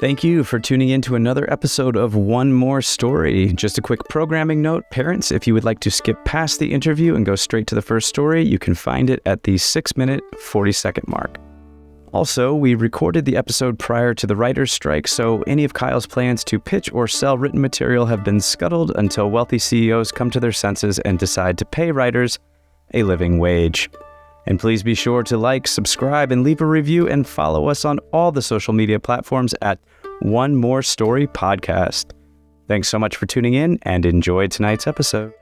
Thank you for tuning in to another episode of One More Story. Just a quick programming note, parents, if you would like to skip past the interview and go straight to the first story, you can find it at the 6-minute, 40-second mark. Also, we recorded the episode prior to the writer's strike, so any of Kyle's plans to pitch or sell written material have been scuttled until wealthy CEOs come to their senses and decide to pay writers a living wage. And please be sure to like, subscribe, and leave a review, and follow us on all the social media platforms at One More Story Podcast. Thanks so much for tuning in, and enjoy tonight's episode.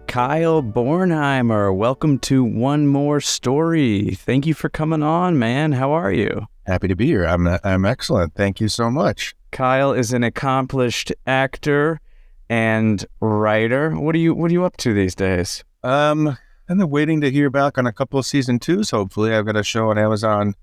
Kyle Bornheimer, welcome to One More Story. Thank you for coming on, man. How are you? Happy to be here. I'm excellent. Thank you so much. Kyle is an accomplished actor and writer. What are you up to these days? I'm waiting to hear back on a couple of season 2s. Hopefully, I've got a show on Amazon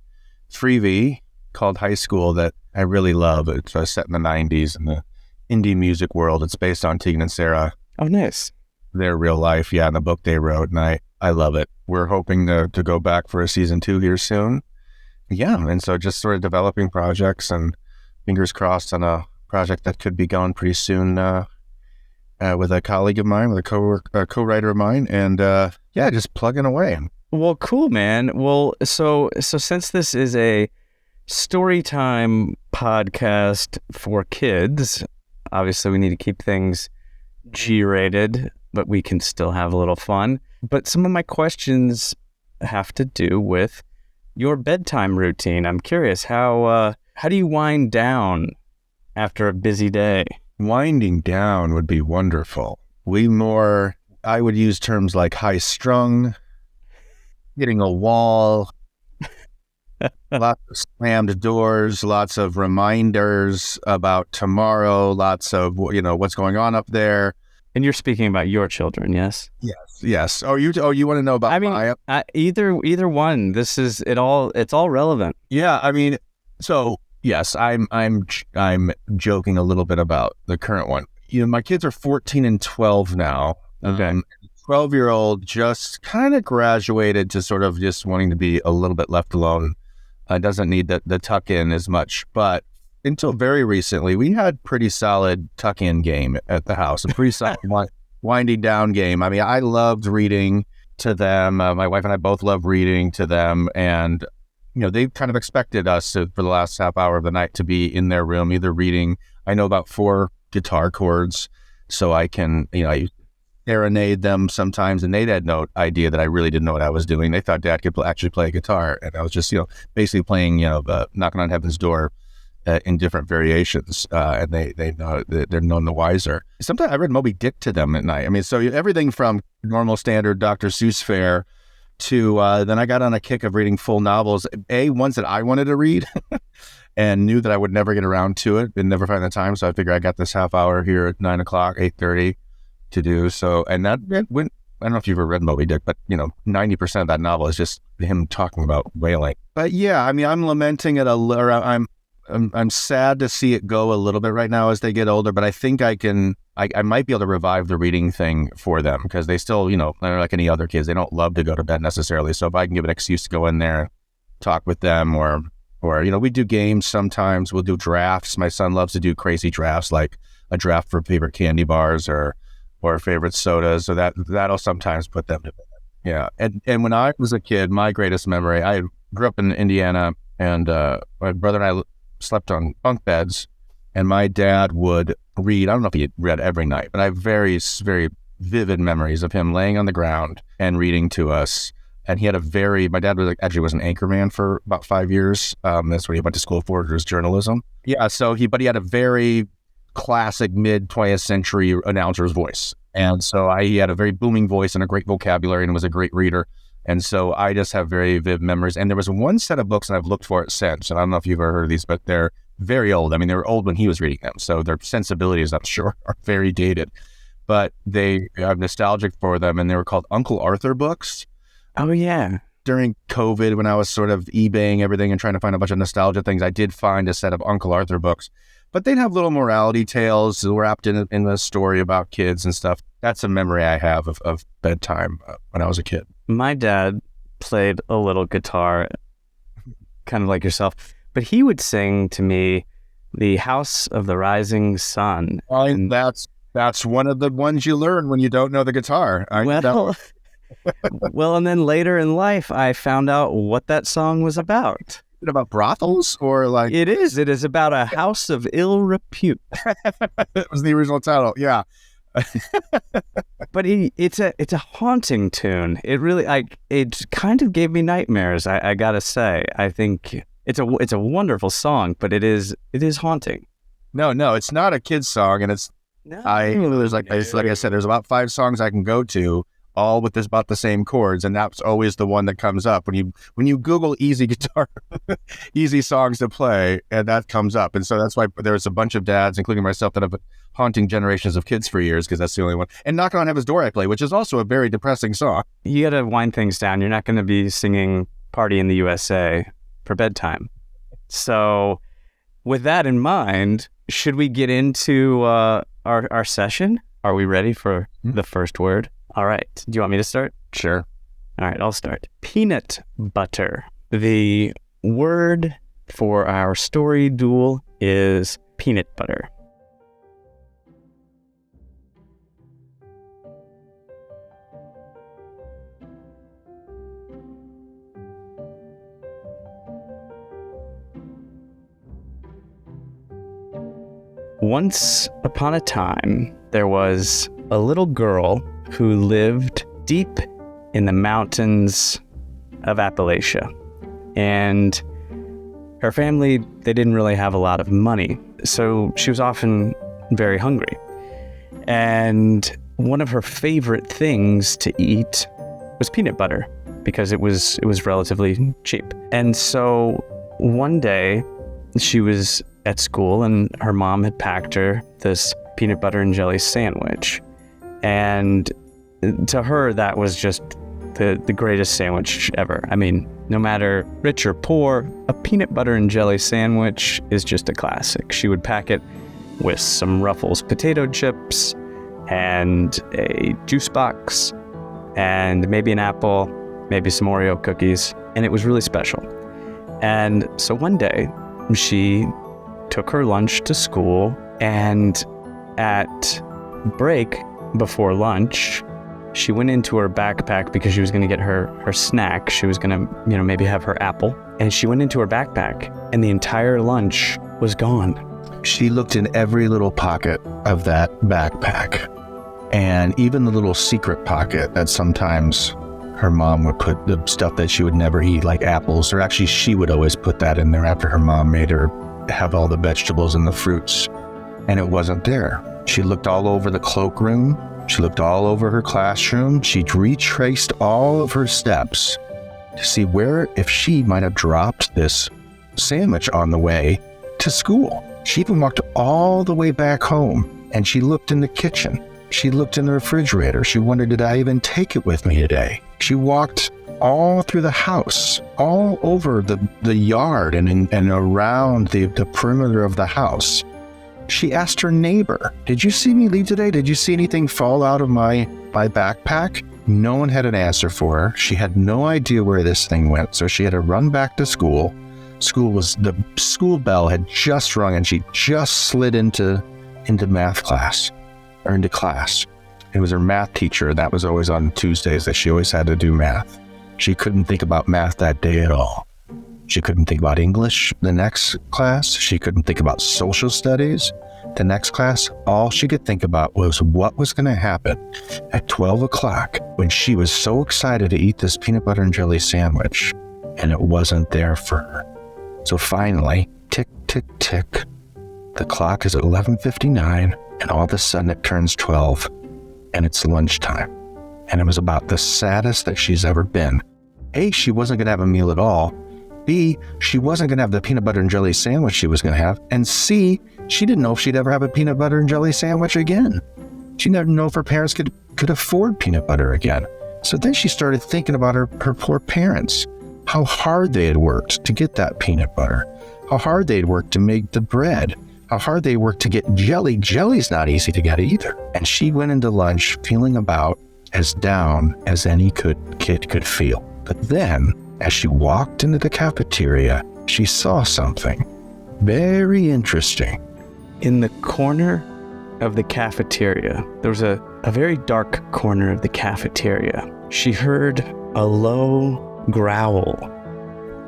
Freevee called High School that I really love. It's set in the 90s in the indie music world. It's based on Tegan and Sarah. Oh, nice. Their real life, and the book they wrote, and I love it. We're hoping to go back for a season 2 here soon. Yeah, and so just sort of developing projects and fingers crossed on a project that could be going pretty soon. With a colleague of mine, with a co-writer of mine, and just plugging away. Well, cool, man. Well, so since this is a story time podcast for kids, obviously we need to keep things G-rated, but we can still have a little fun. But some of my questions have to do with your bedtime routine. I'm curious, how do you wind down after a busy day? Winding down would be wonderful. I would use terms like high-strung, hitting a wall, lots of slammed doors, lots of reminders about tomorrow, lots of, what's going on up there. And you're speaking about your children, yes? Yes. Oh, you want to know about either one. This is it all. It's all relevant. Yeah, so yes, I'm joking a little bit about the current one. My kids are 14 and 12 now. Okay. 12-year-old just kind of graduated to sort of just wanting to be a little bit left alone. Doesn't need the tuck in as much, but until very recently, we had pretty solid tuck in game at the house, a pretty solid winding down game. I loved reading to them. My wife and I both love reading to them, and they kind of expected us for the last half hour of the night to be in their room, either reading. I know about 4 guitar chords, so I can, I serenade them sometimes, and they had no idea that I really didn't know what I was doing. They thought Dad could actually play a guitar, and I was just, basically playing, Knocking on Heaven's Door in different variations, and they know they're none the wiser. Sometimes I read Moby Dick to them at night. So everything from normal standard Dr. Seuss fare to then I got on a kick of reading full novels, ones that I wanted to read and knew that I would never get around to it and never find the time. So I figured I got this half hour here at 9 o'clock, 8:30 to do. So, and that went, I don't know if you've ever read Moby Dick, but 90% of that novel is just him talking about whaling. But yeah, I'm lamenting it I'm sad to see it go a little bit right now as they get older, but I think I might be able to revive the reading thing for them because they still, they're like any other kids. They don't love to go to bed necessarily. So if I can give an excuse to go in there, talk with them or we do games sometimes. We'll do drafts. My son loves to do crazy drafts, like a draft for favorite candy bars or favorite sodas. So that'll sometimes put them to bed. Yeah. And when I was a kid, my greatest memory, I grew up in Indiana, and my brother and I slept on bunk beds, and my dad would read. I don't know if he read every night, but I have very, very vivid memories of him laying on the ground and reading to us. And he had my dad was an anchorman for about 5 years. That's what he went to school for, was journalism. Yeah. But he had a very classic mid 20th century announcer's voice. And so he had a very booming voice and a great vocabulary, and was a great reader. And so I just have very vivid memories. And there was one set of books, and I've looked for it since, and I don't know if you've ever heard of these, but they're very old. They were old when he was reading them, so their sensibilities, I'm sure, are very dated. But I'm nostalgic for them, and they were called Uncle Arthur books. Oh, yeah. During COVID, when I was sort of eBaying everything and trying to find a bunch of nostalgia things, I did find a set of Uncle Arthur books. But they'd have little morality tales wrapped in the story about kids and stuff. That's a memory I have of bedtime when I was a kid. My dad played a little guitar kind of like yourself. But he would sing to me The House of the Rising Sun. And that's one of the ones you learn when you don't know the guitar. Well, and then later in life, I found out what that song was about. About brothels or like... It is about a house of ill repute. That was the original title. Yeah. But it's a haunting tune. It really, it kind of gave me nightmares. I gotta say, I think it's a wonderful song, but it is haunting. No, it's not a kid's song, and it's there's like I said, there's about 5 songs I can go to, all with about the same chords, and that's always the one that comes up when you Google easy guitar, easy songs to play, and that comes up. And so that's why there's a bunch of dads, including myself, that have been haunting generations of kids for years, because that's the only one. And Knock on Heaven's Door I play, which is also a very depressing song. You gotta wind things down. You're not gonna be singing Party in the USA for bedtime. So with that in mind, should we get into our session? Are we ready for the first word? All right. Do you want me to start? Sure. All right, I'll start. Peanut butter. The word for our story duel is peanut butter. Once upon a time, there was a little girl who lived deep in the mountains of Appalachia. And her family, they didn't really have a lot of money, so she was often very hungry. And one of her favorite things to eat was peanut butter, because it was relatively cheap. And so one day she was at school and her mom had packed her this peanut butter and jelly sandwich. And to her, that was just the greatest sandwich ever. I mean, no matter rich or poor, a peanut butter and jelly sandwich is just a classic. She would pack it with some Ruffles potato chips and a juice box and maybe an apple, maybe some Oreo cookies, and it was really special. And so one day, she took her lunch to school, and at break before lunch, she went into her backpack because she was going to get her snack. She was going to, maybe have her apple. And she went into her backpack, and the entire lunch was gone. She looked in every little pocket of that backpack, and even the little secret pocket that sometimes her mom would put the stuff that she would never eat, like apples, or actually she would always put that in there after her mom made her have all the vegetables and the fruits, and it wasn't there. She looked all over the cloakroom. She looked all over her classroom. She retraced all of her steps to see if she might have dropped this sandwich on the way to school. She even walked all the way back home, and she looked in the kitchen. She looked in the refrigerator. She wondered, did I even take it with me today? She walked all through the house, all over the yard and around the perimeter of the house. She asked her neighbor, did you see me leave today? Did you see anything fall out of my backpack? No one had an answer for her. She had no idea where this thing went, so she had to run back to school. The school bell had just rung, and she just slid into math class, or into class. It was her math teacher. That was always on Tuesdays that she always had to do math. She couldn't think about math that day at all. She couldn't think about English the next class. She couldn't think about social studies the next class. All she could think about was what was going to happen at 12 o'clock when she was so excited to eat this peanut butter and jelly sandwich, and it wasn't there for her. So finally, tick, tick, tick, the clock is at 11:59, and all of a sudden it turns 12, and it's lunchtime. And it was about the saddest that she's ever been. A, she wasn't going to have a meal at all. B, she wasn't going to have the peanut butter and jelly sandwich she was going to have. And C, she didn't know if she'd ever have a peanut butter and jelly sandwich again. She didn't know if her parents could afford peanut butter again. So then she started thinking about her poor parents, how hard they had worked to get that peanut butter, how hard they'd worked to make the bread, how hard they worked to get jelly. Jelly's not easy to get either. And she went into lunch feeling about as down as any kid could feel. But then As she walked into the cafeteria, she saw something very interesting. In the corner of the cafeteria, there was a very dark corner of the cafeteria. She heard a low growl,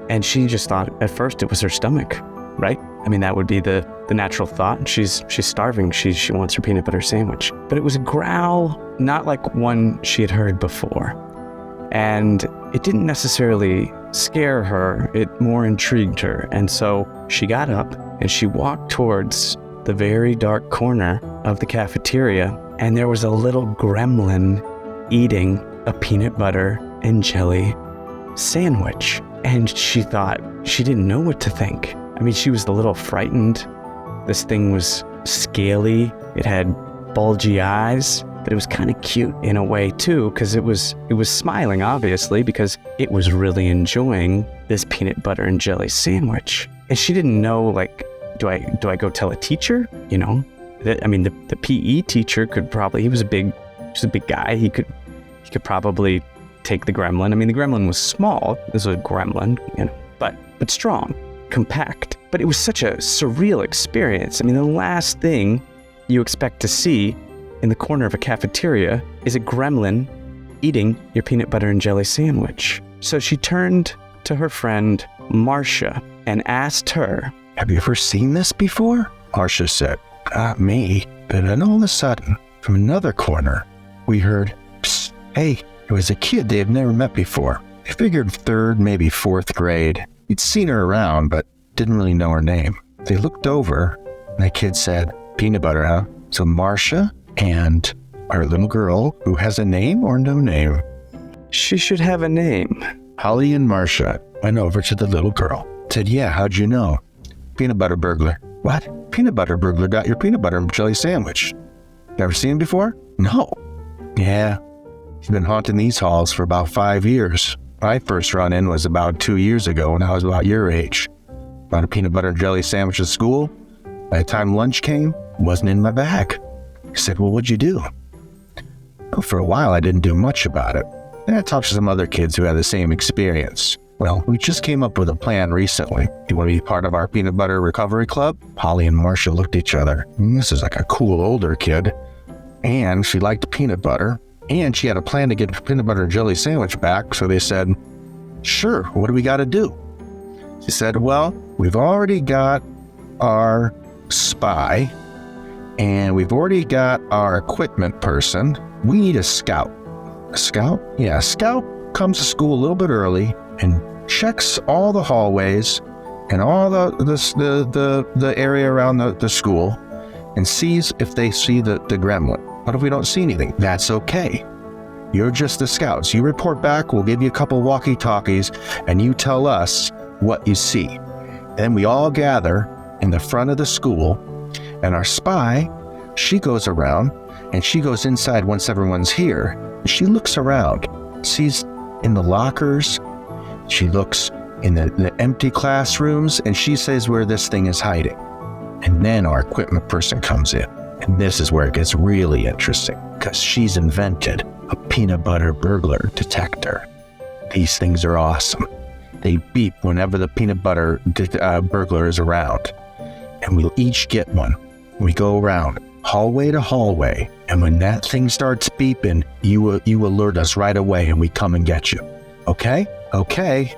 and she just thought at first it was her stomach, right? I mean, that would be the natural thought. She's starving. She wants her peanut butter sandwich. But it was a growl, not like one she had heard before. And it didn't necessarily scare her. It more intrigued her. And so she got up and she walked towards the very dark corner of the cafeteria. And there was a little gremlin eating a peanut butter and jelly sandwich. And she thought, she didn't know what to think. I mean, she was a little frightened. This thing was scaly. It had bulgy eyes, but it was kind of cute in a way too, because it was smiling, obviously, because it was really enjoying this peanut butter and jelly sandwich. And she didn't know, like, do I go tell a teacher? You know, the PE teacher could probably, he was a big guy. He could probably take the gremlin. I mean, the gremlin was small. This was a gremlin, you know, but strong, compact. But it was such a surreal experience. I mean, the last thing you expect to see in the corner of a cafeteria is a gremlin eating your peanut butter and jelly sandwich. So she turned to her friend, Marcia, and asked her, "Have you ever seen this before?" Marcia said, "Not me." But then all of a sudden, from another corner, we heard, "Psst, hey." It was a kid they had never met before. They figured 3rd, maybe 4th grade. He'd seen her around, but didn't really know her name. They looked over, and the kid said, "Peanut butter, huh?" So Marcia and our little girl, who has a name or no name? She should have a name. Holly and Marcia went over to the little girl. Said, "Yeah, how'd you know?" "Peanut butter burglar." "What? Peanut butter burglar got your peanut butter and jelly sandwich. Never seen him before?" "No." "Yeah. He's been haunting these halls for about 5 years. My first run-in was about 2 years ago when I was about your age. Bought a peanut butter and jelly sandwich at school. By the time lunch came, it wasn't in my bag." I said, "Well, what'd you do?" "Well, for a while, I didn't do much about it. Then I talked to some other kids who had the same experience. Well, we just came up with a plan recently. Do you want to be part of our peanut butter recovery club?" Holly and Marcia looked at each other. This is like a cool older kid. And she liked peanut butter. And she had a plan to get the peanut butter and jelly sandwich back. So they said, "Sure, what do we got to do?" She said, "Well, we've already got our spy. And we've already got our equipment person. We need a scout." "A scout?" "Yeah, a scout comes to school a little bit early and checks all the hallways and all the area around the school and sees if they see the gremlin. What if we don't see anything?" "That's okay. You're just the scouts. You report back, we'll give you a couple walkie-talkies, and you tell us what you see." Then we all gather in the front of the school, and our spy, she goes around, and she goes inside once everyone's here. She looks around, sees in the lockers, she looks in the empty classrooms, and she says where this thing is hiding. And then our equipment person comes in. And this is where it gets really interesting, because she's invented a peanut butter burglar detector. These things are awesome. They beep whenever the peanut butter burglar is around. And we'll each get one. We go around hallway to hallway. And when that thing starts beeping, you alert us right away and we come and get you. Okay? Okay.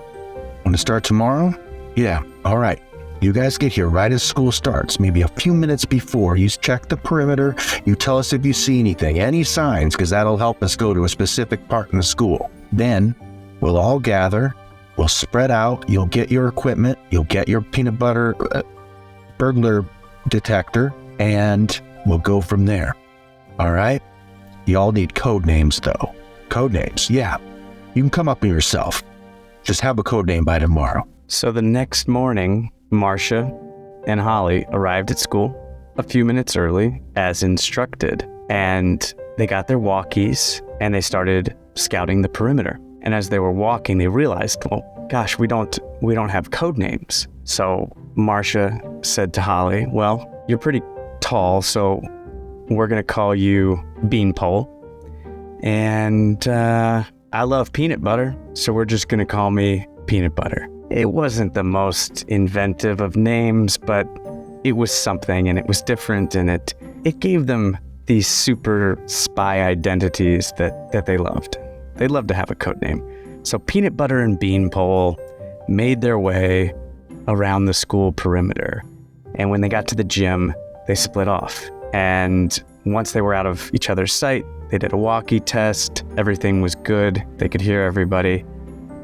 Want to start tomorrow? Yeah. All right. You guys get here right as school starts, maybe a few minutes before. You check the perimeter. You tell us if you see anything, any signs, because that'll help us go to a specific part in the school. Then we'll all gather. We'll spread out. You'll get your equipment. You'll get your peanut butter burglar detector, and we'll go from there. All right? You all need code names, though. Code names, yeah. You can come up with yourself. Just have a code name by tomorrow. So the next morning, Marcia and Holly arrived at school a few minutes early, as instructed, and they got their walkies and they started scouting the perimeter. And as they were walking, they realized, well, gosh, we don't have code names. So Marcia said to Holly, "Well, you're pretty tall, so we're gonna call you Beanpole. And I love peanut butter, so we're just gonna call me peanut butter. It wasn't the most inventive of names, but it was something, and it was different, and it gave them these super spy identities that they loved. They loved to have a code name. So Peanut Butter and Beanpole made their way around the school perimeter. And when they got to the gym, they split off. And once they were out of each other's sight, they did a walkie test. Everything was good. They could hear everybody.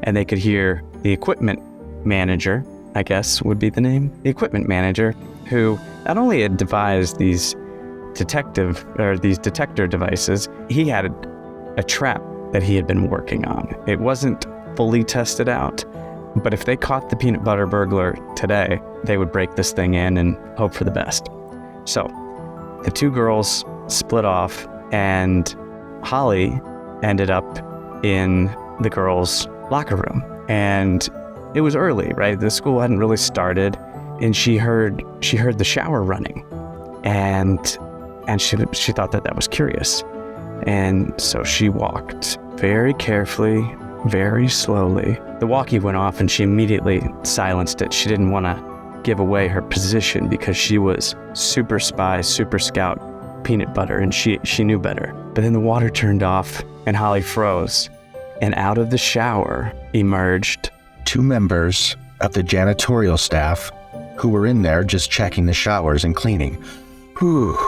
And they could hear the equipment manager, I guess would be the name. The equipment manager, who not only had devised these detector devices, he had a trap that he had been working on. It wasn't fully tested out, but if they caught the peanut butter burglar today, they would break this thing in and hope for the best. So the two girls split off, and Holly ended up in the girls' locker room. And it was early, right? The school hadn't really started, and she heard the shower running, and she thought that was curious. And so she walked very carefully, very slowly. The walkie went off, and she immediately silenced it. She didn't want to give away her position because she was super spy, super scout peanut butter, and she knew better. But then the water turned off, and Holly froze, and out of the shower emerged 2 members of the janitorial staff who were in there just checking the showers and cleaning. Whew.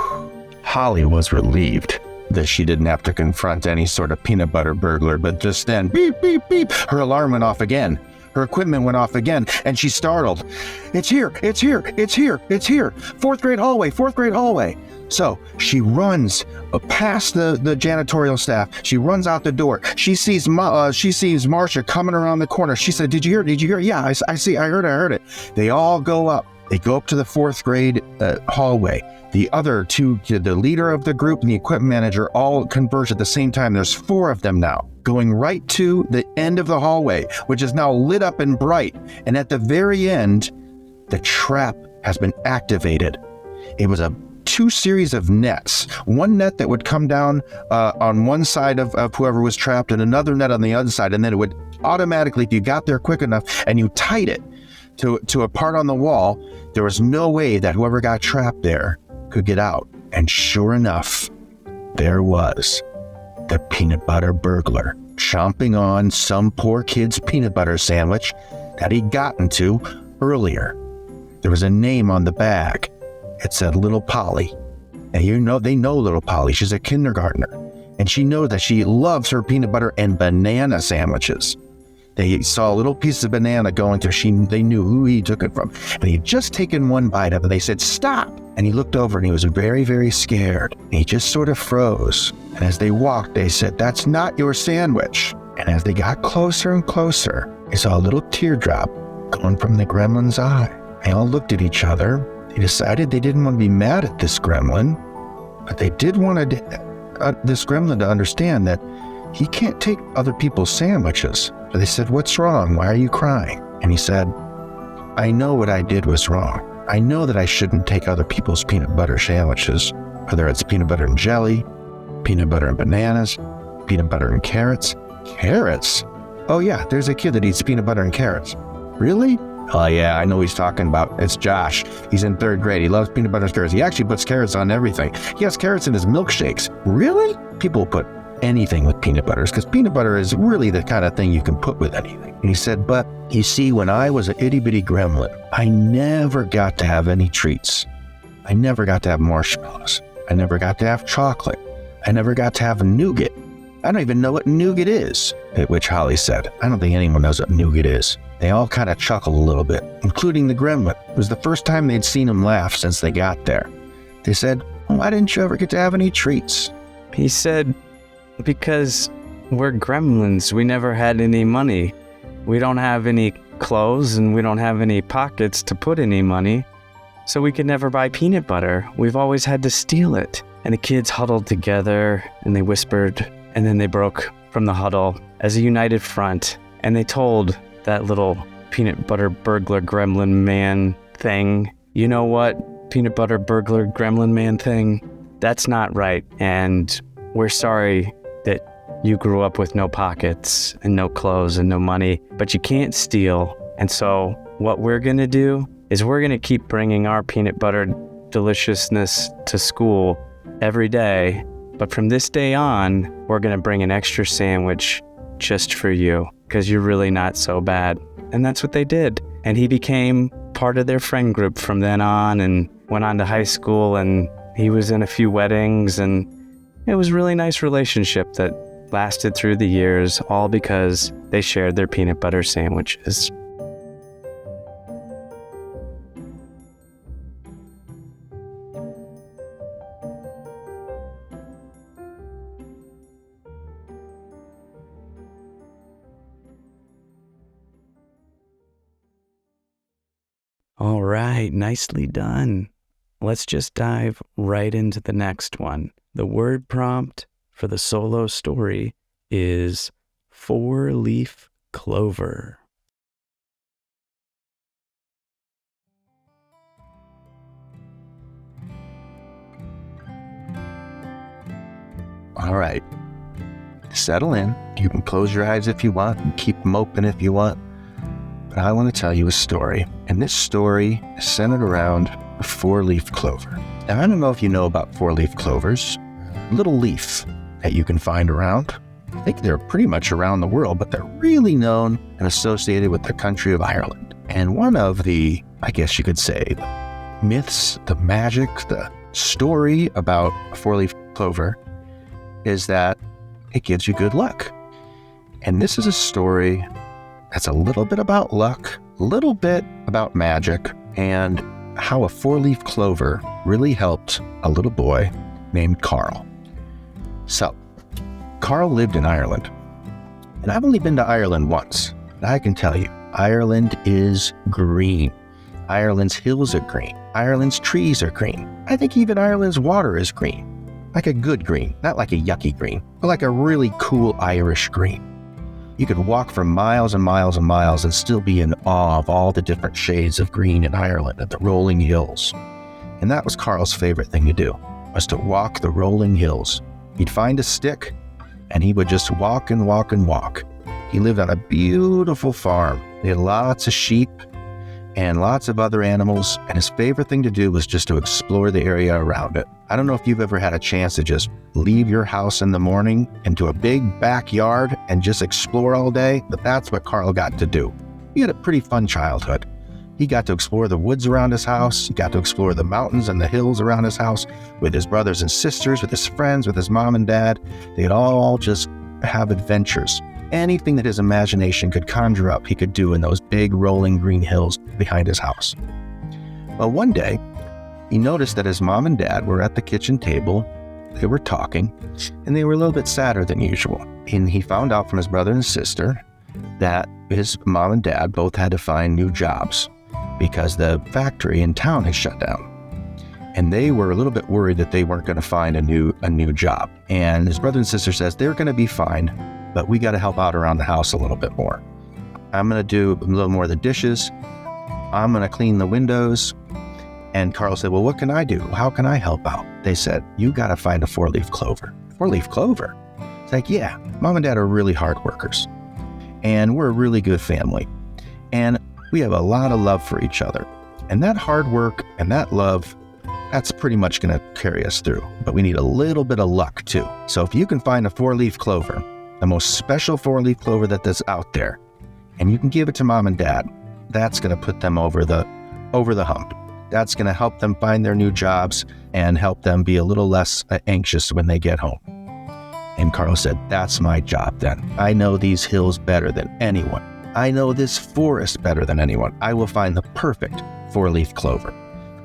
Holly was relieved that she didn't have to confront any sort of peanut butter burglar, but just then, beep, beep, beep, her alarm went off again. Her equipment went off again, and she's startled. It's here, it's here, it's here, it's here. 4th grade hallway. So she runs past the janitorial staff. She runs out the door. She sees Marcia coming around the corner. She said, Did you hear? Yeah, I see. I heard it. They all go up. They go up to the 4th grade hallway. The other two, the leader of the group and the equipment manager, all converge at the same time. There's 4 of them now, going right to the end of the hallway, which is now lit up and bright. And at the very end, the trap has been activated. It was a 2 series of nets. One net that would come down on one side of whoever was trapped, and another net on the other side. And then it would automatically, if you got there quick enough and you tied it to a part on the wall, there was no way that whoever got trapped there could get out. And sure enough, there was the peanut butter burglar chomping on some poor kid's peanut butter sandwich that he'd gotten to earlier. There was a name on the bag. It said Little Polly. And they know Little Polly. She's a kindergartner. And she knows that she loves her peanut butter and banana sandwiches. They saw a little piece of banana going through. They knew who he took it from. And he had just taken one bite of it. They said, Stop! And he looked over and he was very, very scared. And he just sort of froze. And as they walked, they said, That's not your sandwich. And as they got closer and closer, they saw a little teardrop going from the gremlin's eye. They all looked at each other. They decided they didn't want to be mad at this gremlin, but they did want this gremlin to understand that he can't take other people's sandwiches. So they said, What's wrong? Why are you crying? And he said, I know what I did was wrong. I know that I shouldn't take other people's peanut butter sandwiches, whether it's peanut butter and jelly, peanut butter and bananas, peanut butter and carrots. Carrots? Oh yeah, there's a kid that eats peanut butter and carrots. Really? Oh yeah, I know he's talking about. It's Josh. He's in 3rd grade. He loves peanut butter and carrots. He actually puts carrots on everything. He has carrots in his milkshakes. Really? People put anything with peanut butters because peanut butter is really the kind of thing you can put with anything. And he said, but you see, when I was an itty bitty gremlin, I never got to have any treats. I never got to have marshmallows. I never got to have chocolate. I never got to have nougat. I don't even know what nougat is. At which Holly said, I don't think anyone knows what nougat is. They all kind of chuckled a little bit, including the gremlin. It was the first time they'd seen him laugh since they got there. They said, Why didn't you ever get to have any treats? He said, Because we're gremlins. We never had any money. We don't have any clothes, and we don't have any pockets to put any money. So we could never buy peanut butter. We've always had to steal it. And the kids huddled together, and they whispered, and then they broke from the huddle as a united front, and they told that little peanut butter burglar gremlin man thing, You know what, peanut butter burglar gremlin man thing? That's not right, and we're sorry that you grew up with no pockets and no clothes and no money, but you can't steal. And so what we're going to do is we're going to keep bringing our peanut butter deliciousness to school every day. But from this day on, we're going to bring an extra sandwich just for you because you're really not so bad. And that's what they did. And he became part of their friend group from then on and went on to high school, and he was in a few weddings, and it was a really nice relationship that lasted through the years, all because they shared their peanut butter sandwiches. All right, nicely done. Let's just dive right into the next one. The word prompt for the solo story is 4-leaf clover. All right. Settle in. You can close your eyes if you want and keep them open if you want. But I want to tell you a story. And this story is centered around a 4-leaf clover. Now, I don't know if you know about 4-leaf clovers. Little leaf that you can find around. I think they're pretty much around the world, but they're really known and associated with the country of Ireland. And one of the, I guess you could say, myths, the magic, the story about a 4-leaf clover is that it gives you good luck. And this is a story that's a little bit about luck, a little bit about magic, and how a 4-leaf clover really helped a little boy named Carl. So, Carl lived in Ireland. And I've only been to Ireland once, but I can tell you, Ireland is green. Ireland's hills are green. Ireland's trees are green. I think even Ireland's water is green. Like a good green, not like a yucky green, but like a really cool Irish green. You could walk for miles and miles and miles and still be in awe of all the different shades of green in Ireland and the rolling hills. And that was Carl's favorite thing to do, was to walk the rolling hills. He'd find a stick and he would just walk and walk and walk. He lived on a beautiful farm. He had lots of sheep and lots of other animals, and his favorite thing to do was just to explore the area around it. I don't know if you've ever had a chance to just leave your house in the morning into a big backyard and just explore all day, but that's what Carl got to do. He had a pretty fun childhood. He got to explore the woods around his house. He got to explore the mountains and the hills around his house with his brothers and sisters, with his friends, with his mom and dad. They'd all just have adventures. Anything that his imagination could conjure up, he could do in those big rolling green hills behind his house. Well, one day, he noticed that his mom and dad were at the kitchen table. They were talking, and they were a little bit sadder than usual. And he found out from his brother and sister that his mom and dad both had to find new jobs because the factory in town had shut down. And they were a little bit worried that they weren't going to find a new job. And his brother and sister says, they're going to be fine, but we got to help out around the house a little bit more. I'm going to do a little more of the dishes. I'm going to clean the windows. And Carl said, well, what can I do? How can I help out? They said, you got to find a 4-leaf clover. 4-leaf clover? It's like, yeah, mom and dad are really hard workers. And we're a really good family. And we have a lot of love for each other. And that hard work and that love, that's pretty much going to carry us through. But we need a little bit of luck too. So if you can find a 4-leaf clover, the most special 4-leaf clover that's out there, and you can give it to mom and dad, that's going to put them over the hump. That's going to help them find their new jobs and help them be a little less anxious when they get home. And Carl said, that's my job then. I know these hills better than anyone. I know this forest better than anyone. I will find the perfect 4-leaf clover.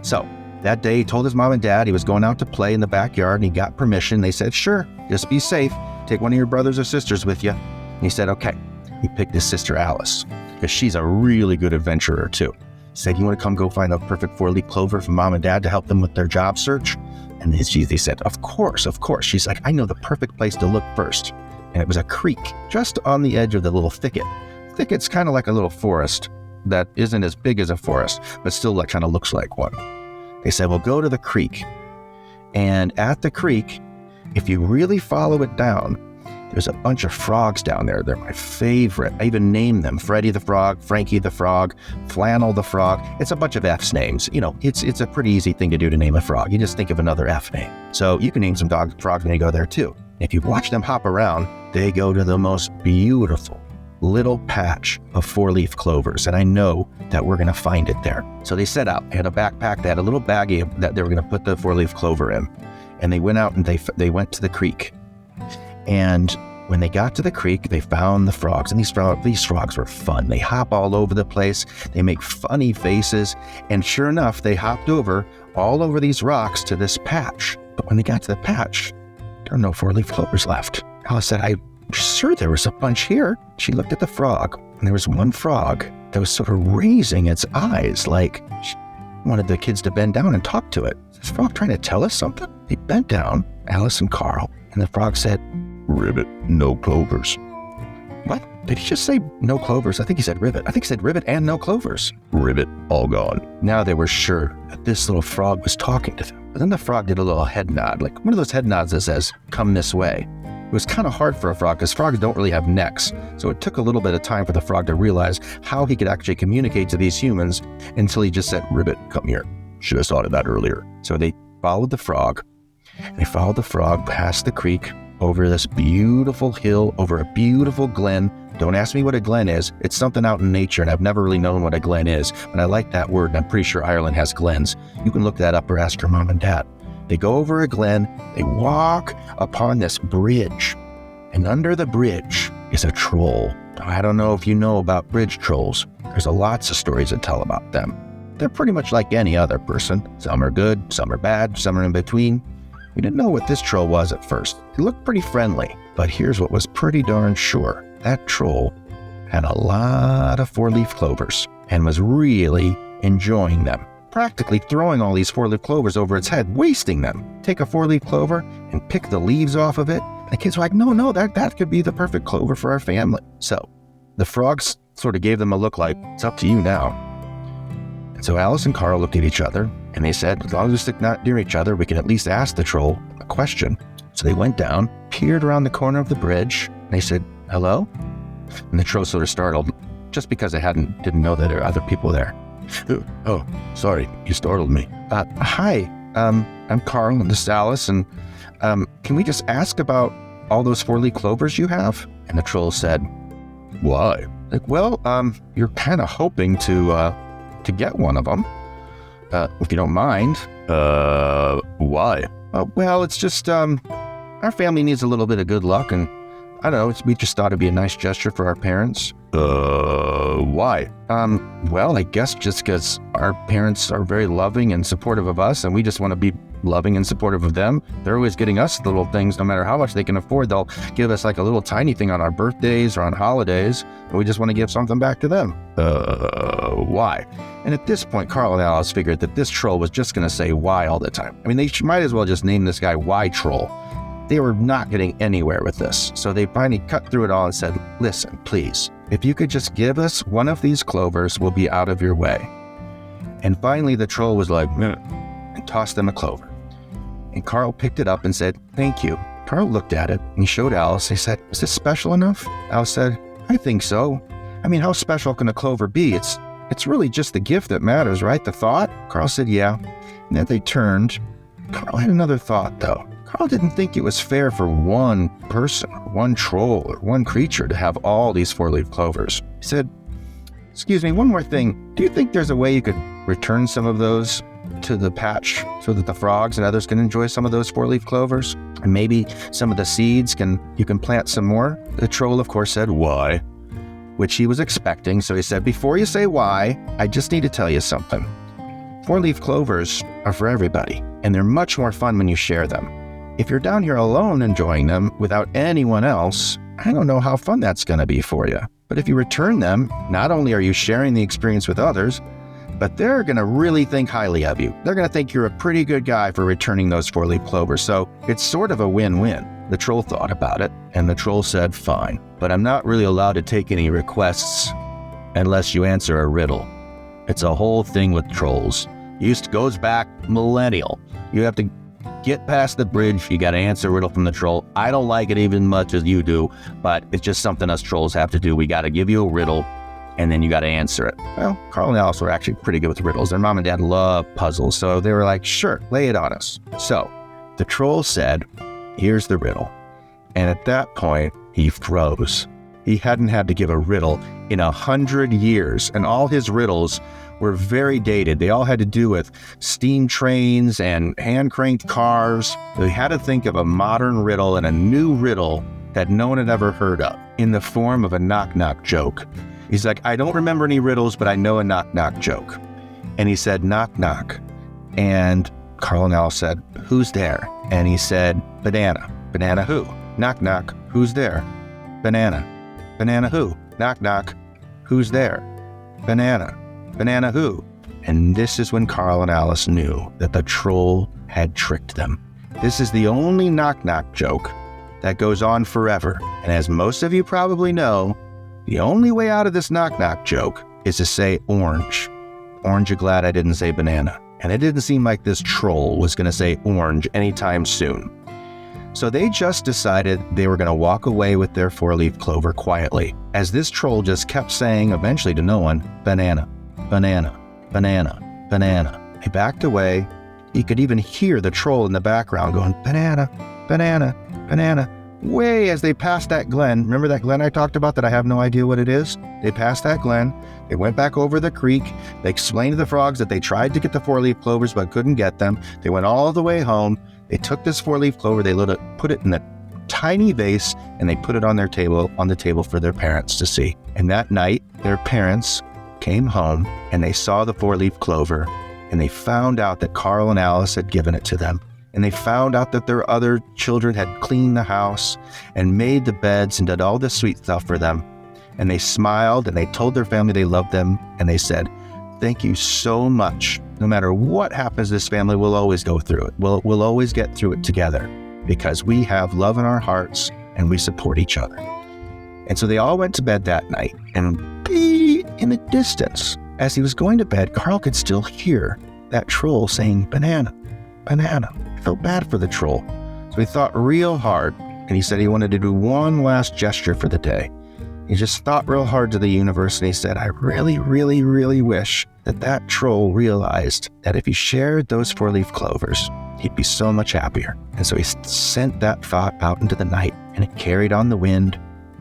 So that day he told his mom and dad he was going out to play in the backyard, and he got permission. They said, sure, just be safe. Take one of your brothers or sisters with you. And he said, okay. He picked his sister Alice because she's a really good adventurer too. He said, you want to come go find a perfect 4-leaf clover for mom and dad to help them with their job search? And they said, of course. She's like, I know the perfect place to look first. And it was a creek just on the edge of the little thicket. Thicket's kind of like a little forest that isn't as big as a forest, but still like kind of looks like one. They said, well, go to the creek. And at the creek, if you really follow it down, There's a bunch of frogs down there. They're my favorite. I even named them Freddy the Frog, Frankie the Frog, Flannel the Frog. It's a bunch of F's names. You know, it's a pretty easy thing to do to name a frog. You just think of another F name. So you can name some frogs when you go there too. If you watch them hop around, they go to the most beautiful little patch of 4-leaf clovers, and I know that we're going to find it there. So they set out. They had a backpack. They had a little baggie that they were going to put the 4-leaf clover in, and they went out and they went to the creek. And when they got to the creek, they found the frogs, and these frogs were fun. They hop all over the place. They make funny faces, and sure enough, they hopped all over these rocks to this patch. But when they got to the patch, there were no 4-leaf clovers left. Alice said, I'm sure there was a bunch here. She looked at the frog, and there was one frog that was sort of raising its eyes like she wanted the kids to bend down and talk to it. Is this frog trying to tell us something? They bent down, Alice and Carl, and the frog said, Ribbit, no clovers. What? Did he just say no clovers? I think he said ribbit. I think he said ribbit and no clovers. Ribbit, all gone. Now they were sure that this little frog was talking to them. But then the frog did a little head nod, like one of those head nods that says, come this way. It was kind of hard for a frog because frogs don't really have necks. So it took a little bit of time for the frog to realize how he could actually communicate to these humans until he just said, Ribbit, come here. Should have thought of that earlier. So they followed the frog. They followed the frog past the creek, over this beautiful hill, over a beautiful glen. Don't ask me what a glen is. It's something out in nature, and I've never really known what a glen is. But I like that word, and I'm pretty sure Ireland has glens. You can look that up or ask your mom and dad. They go over a glen. They walk upon this bridge, and under the bridge is a troll. I don't know if you know about bridge trolls. There's lots of stories to tell about them. They're pretty much like any other person. Some are good, some are bad, some are in between. We didn't know what this troll was at first. He looked pretty friendly, but here's what was pretty darn sure. That troll had a lot of 4-leaf clovers and was really enjoying them. Practically throwing all these 4-leaf clovers over its head, wasting them. Take a 4-leaf clover and pick the leaves off of it. And the kids were like, no, that could be the perfect clover for our family. So the frogs sort of gave them a look like, it's up to you now. And so Alice and Carl looked at each other, and they said, as long as we stick not near each other, we can at least ask the troll a question. So they went down, peered around the corner of the bridge, and they said, hello? And the troll sort of startled, just because they didn't know that there were other people there. Oh, sorry, you startled me. Hi, I'm Carl, and this is Alice, and can we just ask about all those 4-leaf clovers you have? And the troll said, why? Like, well, you're kind of hoping to get one of them. If you don't mind. Why? Well, it's just, our family needs a little bit of good luck, and I don't know, we just thought it'd be a nice gesture for our parents. Why? Well, I guess just because our parents are very loving and supportive of us, and we just want to be loving and supportive of them. They're always getting us little things, no matter how much they can afford. They'll give us like a little tiny thing on our birthdays or on holidays, and we just want to give something back to them. Why? And at this point, Carl and Alice figured that this troll was just going to say why all the time. I mean, they might as well just name this guy Why Troll. They were not getting anywhere with this. So they finally cut through it all and said, listen, please, if you could just give us one of these clovers, we'll be out of your way. And finally, the troll was like, and tossed them a clover. And Carl picked it up and said, thank you. Carl looked at it and he showed Alice. He said, is this special enough? Alice said, I think so. I mean, how special can a clover be? It's really just the gift that matters, right? The thought? Carl said, yeah. And then they turned. Carl had another thought, though. Carl didn't think it was fair for one person, or one troll, or one creature to have all these 4-leaf clovers. He said, excuse me, one more thing. Do you think there's a way you could return some of those to the patch so that the frogs and others can enjoy some of those 4-leaf clovers? And maybe some of the seeds you can plant some more? The troll, of course, said, why? Which he was expecting. So he said, before you say why, I just need to tell you something. 4-leaf clovers are for everybody, and they're much more fun when you share them. If you're down here alone enjoying them without anyone else, I don't know how fun that's going to be for you. But if you return them, not only are you sharing the experience with others, but they're going to really think highly of you. They're going to think you're a pretty good guy for returning those 4-leaf clovers. So it's sort of a win-win. The troll thought about it, and the troll said, fine, but I'm not really allowed to take any requests unless you answer a riddle. It's a whole thing with trolls. Goes back millennial. You have to get past the bridge. You got to answer a riddle from the troll. I don't like it even much as you do, but it's just something us trolls have to do. We got to give you a riddle, and then you got to answer it. Well, Carl and Alice were actually pretty good with riddles. Their mom and dad love puzzles, so they were like, sure, lay it on us. So the troll said, here's the riddle. And at that point, he froze. He hadn't had to give a riddle in 100 years, and all his riddles were very dated. They all had to do with steam trains and hand-cranked cars. So he had to think of a modern riddle and a new riddle that no one had ever heard of in the form of a knock-knock joke. He's like, I don't remember any riddles, but I know a knock-knock joke. And he said, knock, knock. And Carl and Alice said, who's there? And he said, banana. Banana who? Knock, knock. Who's there? Banana. Banana who? Knock, knock. Who's there? Banana. Banana who? And this is when Carl and Alice knew that the troll had tricked them. This is the only knock-knock joke that goes on forever. And as most of you probably know, the only way out of this knock-knock joke is to say orange. Orange, you glad I didn't say banana. And it didn't seem like this troll was going to say orange anytime soon. So they just decided they were going to walk away with their 4-leaf clover quietly, as this troll just kept saying, eventually to no one, banana, banana, banana, banana. They backed away. You could even hear the troll in the background going, banana, banana, banana, way as they passed that glen. Remember that glen I talked about that I have no idea what it is? They passed that glen. They went back over the creek. They explained to the frogs that they tried to get the 4-leaf clovers but couldn't get them. They went all the way home. They took this 4-leaf clover, they put it in a tiny vase, and they put it on the table for their parents to see. And that night, their parents came home and they saw the 4-leaf clover, and they found out that Carl and Alice had given it to them. And they found out that their other children had cleaned the house and made the beds and did all this sweet stuff for them. And they smiled and they told their family they loved them, and they said, thank you so much. No matter what happens, this family will always go through it. We'll always get through it together because we have love in our hearts and we support each other. And so they all went to bed that night. And in the distance, as he was going to bed, Carl could still hear that troll saying, banana, banana. He felt bad for the troll. So he thought real hard, and he said he wanted to do one last gesture for the day. He just thought real hard to the universe, and he said, I really, really, really wish that troll realized that if he shared those 4-leaf clovers, he'd be so much happier. And so he sent that thought out into the night, and it carried on the wind,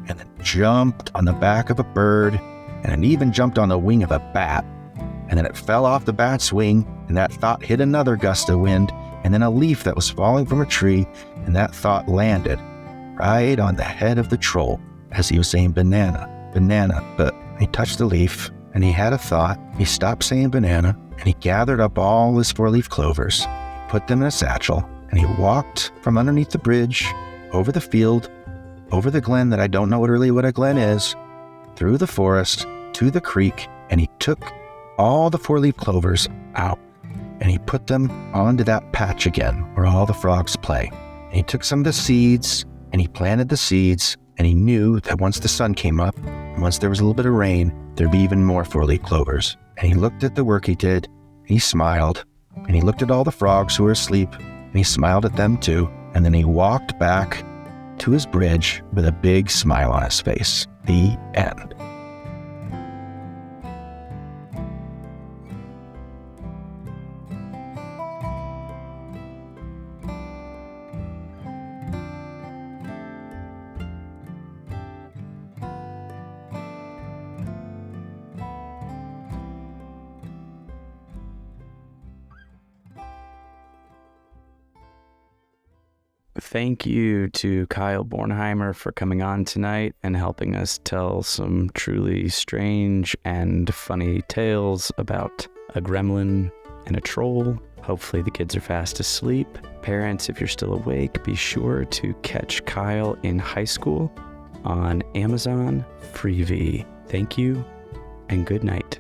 and then jumped on the back of a bird, and it even jumped on the wing of a bat. And then it fell off the bat's wing, and that thought hit another gust of wind, and then a leaf that was falling from a tree, and that thought landed right on the head of the troll as he was saying banana, banana. But he touched the leaf, and he had a thought. He stopped saying banana, and he gathered up all his 4-leaf clovers, put them in a satchel, and he walked from underneath the bridge, over the field, over the glen that I don't know really what a glen is, through the forest, to the creek, and he took all the 4-leaf clovers out, and he put them onto that patch again where all the frogs play. And he took some of the seeds, and he planted the seeds, and he knew that once the sun came up, and once there was a little bit of rain, there'd be even more 4-leaf clovers. And he looked at the work he did, and he smiled, and he looked at all the frogs who were asleep, and he smiled at them too. And then he walked back to his bridge with a big smile on his face. The end. Thank you to KYLE Bornheimer for coming on tonight and helping us tell some truly strange and funny tales about a gremlin and a troll. Hopefully the kids are fast asleep. Parents, if you're still awake, be sure to catch Kyle in high school on Amazon Freevee. Thank you and good night.